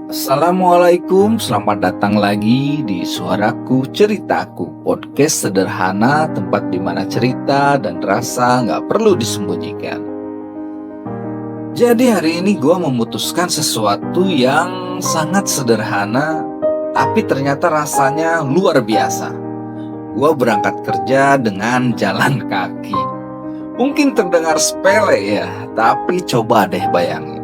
Assalamualaikum, selamat datang lagi di Suaraku Ceritaku, podcast sederhana tempat dimana cerita dan rasa nggak perlu disembunyikan. Jadi hari ini gue memutuskan sesuatu yang sangat sederhana, tapi ternyata rasanya luar biasa. Gue berangkat kerja dengan jalan kaki. Mungkin terdengar sepele ya, tapi coba deh bayangin.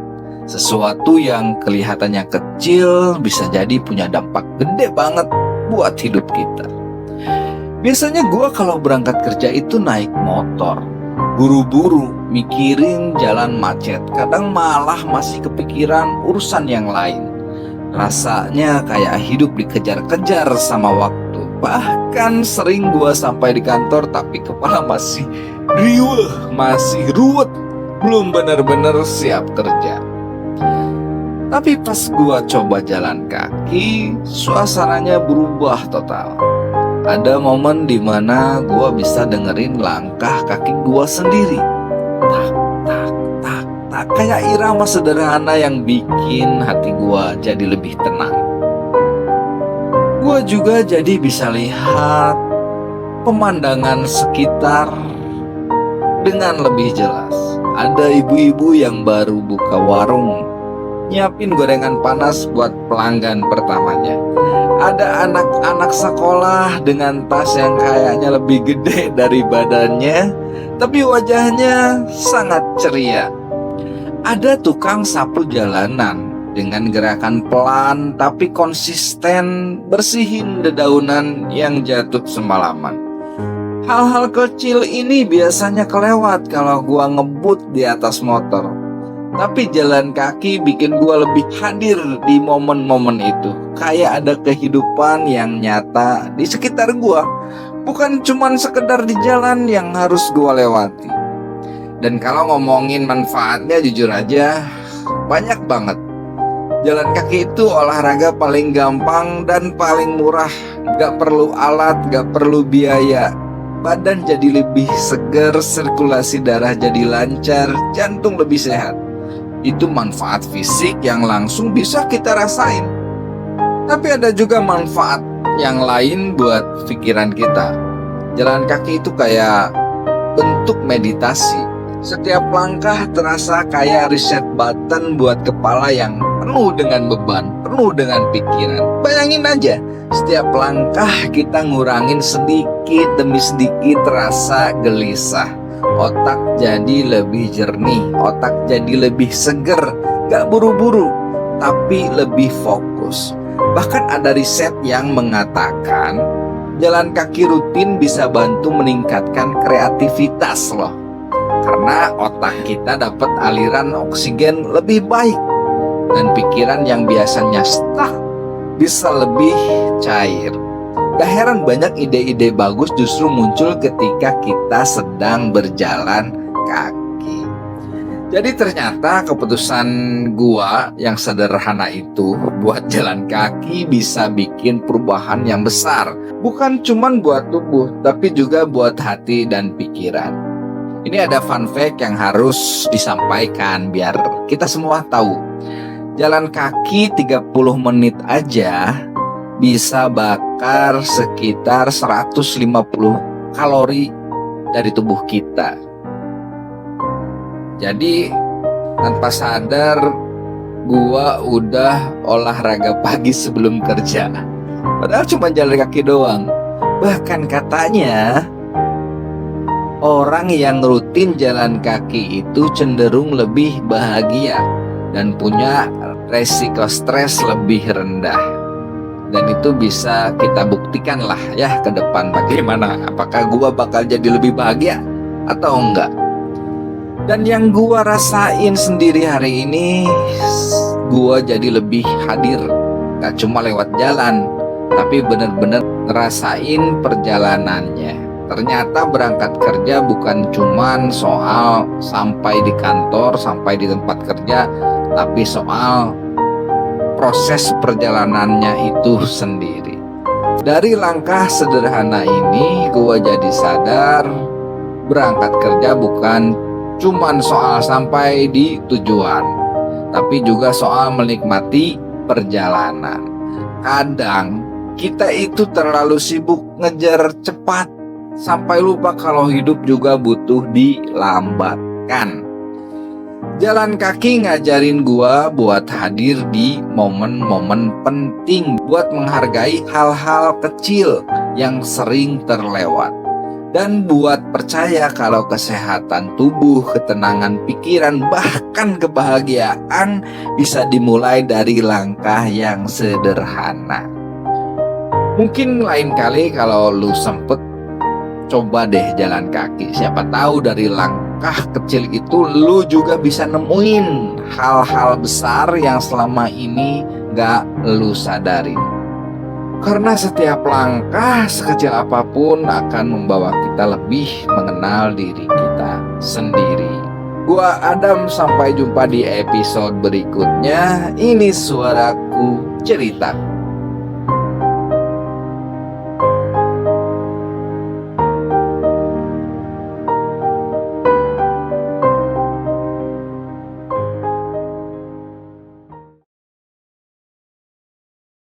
Sesuatu yang kelihatannya kecil bisa jadi punya dampak gede banget buat hidup kita. Biasanya gue kalau berangkat kerja itu naik motor, buru-buru, mikirin jalan macet. Kadang malah masih kepikiran urusan yang lain. Rasanya kayak hidup dikejar-kejar sama waktu. Bahkan sering gue sampai di kantor tapi kepala masih riweuh, masih ruwet, belum benar-benar siap kerja. Tapi pas gua coba jalan kaki, suasananya berubah total. Ada momen dimana gua bisa dengerin langkah kaki gua sendiri. Tak, tak, tak, tak. Kayak irama sederhana yang bikin hati gua jadi lebih tenang. Gua juga jadi bisa lihat pemandangan sekitar dengan lebih jelas. Ada ibu-ibu yang baru buka warung, nyiapin gorengan panas buat pelanggan pertamanya. Ada anak-anak sekolah dengan tas yang kayaknya lebih gede dari badannya, tapi wajahnya sangat ceria. Ada tukang sapu jalanan dengan gerakan pelan tapi konsisten bersihin dedaunan yang jatuh semalaman. Hal-hal kecil ini biasanya kelewat kalau gua ngebut di atas motor. Tapi jalan kaki bikin gue lebih hadir di momen-momen itu. Kayak ada kehidupan yang nyata di sekitar gue. Bukan cuman sekedar di jalan yang harus gue lewati. Dan kalau ngomongin manfaatnya jujur aja banyak banget. Jalan kaki itu olahraga paling gampang dan paling murah. Gak perlu alat, gak perlu biaya. Badan jadi lebih segar, sirkulasi darah jadi lancar, jantung lebih sehat. Itu manfaat fisik yang langsung bisa kita rasain. Tapi ada juga manfaat yang lain buat pikiran kita. Jalan kaki itu kayak bentuk meditasi. Setiap langkah terasa kayak reset button buat kepala yang penuh dengan beban, penuh dengan pikiran. Bayangin aja, setiap langkah kita ngurangin sedikit demi sedikit rasa gelisah. Otak jadi lebih jernih, otak jadi lebih seger, gak buru-buru, tapi lebih fokus. Bahkan ada riset yang mengatakan jalan kaki rutin bisa bantu meningkatkan kreativitas loh. Karena otak kita dapat aliran oksigen lebih baik dan pikiran yang biasanya stuck bisa lebih cair. Gak heran banyak ide-ide bagus justru muncul ketika kita sedang berjalan kaki. Jadi ternyata keputusan gua yang sederhana itu buat jalan kaki bisa bikin perubahan yang besar. Bukan cuman buat tubuh, tapi juga buat hati dan pikiran. Ini ada fun fact yang harus disampaikan biar kita semua tahu. Jalan kaki 30 menit aja bisa bakar sekitar 150 kalori dari tubuh kita. Jadi tanpa sadar gua udah olahraga pagi sebelum kerja. Padahal cuma jalan kaki doang. Bahkan katanya orang yang rutin jalan kaki itu cenderung lebih bahagia dan punya resiko stres lebih rendah. Dan itu bisa kita buktikan lah ya ke depan bagaimana. Apakah gua bakal jadi lebih bahagia atau enggak. Dan yang gua rasain sendiri hari ini, gua jadi lebih hadir. Gak cuma lewat jalan, tapi bener-bener ngerasain perjalanannya. Ternyata berangkat kerja bukan cuman soal sampai di kantor, sampai di tempat kerja, tapi soal proses perjalanannya itu sendiri. Dari langkah sederhana ini, gue jadi sadar berangkat kerja bukan cuman soal sampai di tujuan, tapi juga soal menikmati perjalanan. Kadang kita itu terlalu sibuk ngejar cepat sampai lupa kalau hidup juga butuh dilambatkan. Jalan kaki ngajarin gua buat hadir di momen-momen penting, buat menghargai hal-hal kecil yang sering terlewat, dan buat percaya kalau kesehatan tubuh, ketenangan pikiran, bahkan kebahagiaan bisa dimulai dari langkah yang sederhana. Mungkin lain kali kalau lu sempet, coba deh jalan kaki. Siapa tahu dari langkah kecil itu lu juga bisa nemuin hal-hal besar yang selama ini gak lu sadarin. Karena setiap langkah sekecil apapun akan membawa kita lebih mengenal diri kita sendiri. Gua Adam, sampai jumpa di episode berikutnya. Ini Suaraku Cerita.